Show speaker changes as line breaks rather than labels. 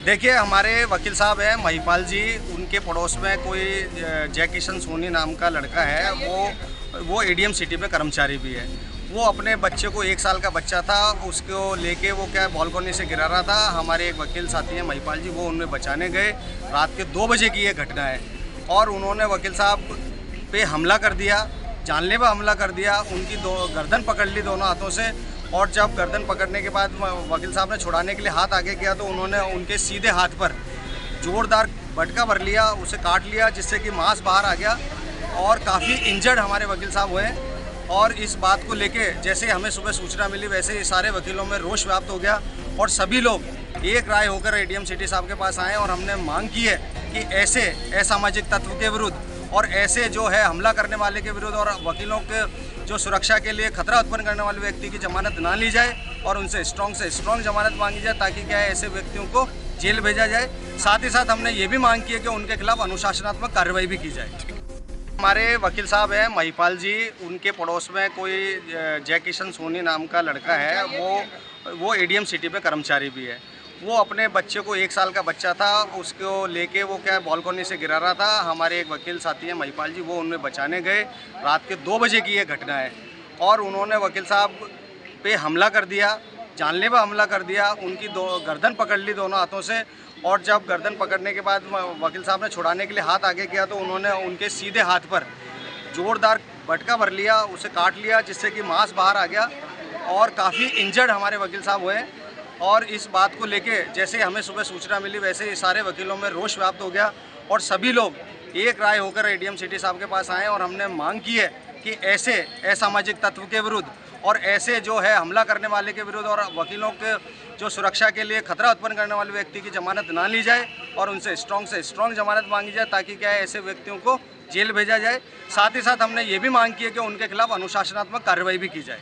देखिए, हमारे वकील साहब हैं महिपाल जी, उनके पड़ोस में कोई जय किशन सोनी नाम का लड़का है। वो एडीएम सिटी पे कर्मचारी भी है। वो अपने बच्चे को 1 साल का बच्चा था, उसको लेके वो क्या बालकनी से गिरा रहा था। हमारे एक वकील साथी हैं महिपाल जी, वो उन्हें बचाने गए। रात के 2 बजे की ये घटना है और उन्होंने वकील साहब पे हमला कर दिया, जानलेवा हमला कर दिया। उनकी गर्दन पकड़ ली दोनों हाथों से और जब गर्दन पकड़ने के बाद वकील साहब ने छुड़ाने के लिए हाथ आगे किया तो उन्होंने उनके सीधे हाथ पर जोरदार झटका भर लिया, उसे काट लिया, जिससे कि मांस बाहर आ गया और काफ़ी इंजर्ड हमारे वकील साहब हुए। और इस बात को लेके जैसे हमें सुबह सूचना मिली वैसे ही सारे वकीलों में रोष व्याप्त हो गया और सभी लोग एक राय होकर एडीएम सिटी साहब के पास आए और हमने मांग की है कि ऐसे असामाजिक तत्व के विरुद्ध और ऐसे जो है हमला करने वाले के विरुद्ध और वकीलों के जो सुरक्षा के लिए खतरा उत्पन्न करने वाले व्यक्ति की जमानत ना ली जाए और उनसे स्ट्रॉन्ग से स्ट्रॉन्ग जमानत मांगी जाए, ताकि क्या है ऐसे व्यक्तियों को जेल भेजा जाए। साथ ही साथ हमने ये भी मांग की है कि उनके खिलाफ अनुशासनात्मक कार्रवाई भी की जाए। हमारे वकील साहब हैं महिपाल जी, उनके पड़ोस में कोई जय किशन सोनी नाम का लड़का है। वो एडीएम सिटी पे कर्मचारी भी है। वो अपने बच्चे को 1 साल का बच्चा था, उसको लेके वो क्या बालकनी से गिरा रहा था। हमारे एक वकील साथी हैं महिपाल जी, वो उन्हें बचाने गए। रात के 2 बजे की ये घटना है और उन्होंने वकील साहब पे हमला कर दिया, जानलेवा हमला कर दिया। उनकी गर्दन पकड़ ली दोनों हाथों से और जब गर्दन पकड़ने के बाद वकील साहब ने छुड़ाने के लिए हाथ आगे किया तो उन्होंने उनके सीधे हाथ पर जोरदार झटका भर लिया, उसे काट लिया, जिससे कि मांस बाहर आ गया और काफ़ी इंजर्ड हमारे वकील साहब हुए। और इस बात को लेके जैसे हमें सुबह सूचना मिली वैसे ही सारे वकीलों में रोष व्याप्त हो गया और सभी लोग एक राय होकर एडीएम सिटी साहब के पास आए और हमने मांग की है कि ऐसे असामाजिक तत्व के विरुद्ध और ऐसे जो है हमला करने वाले के विरुद्ध और वकीलों के जो सुरक्षा के लिए खतरा उत्पन्न करने वाले व्यक्ति की जमानत ना ली जाए और उनसे स्ट्रॉन्ग जमानत मांगी जाए, ताकि क्या है ऐसे व्यक्तियों को जेल भेजा जाए। साथ ही साथ हमने ये भी मांग की है कि उनके खिलाफ अनुशासनात्मक कार्रवाई भी की जाए।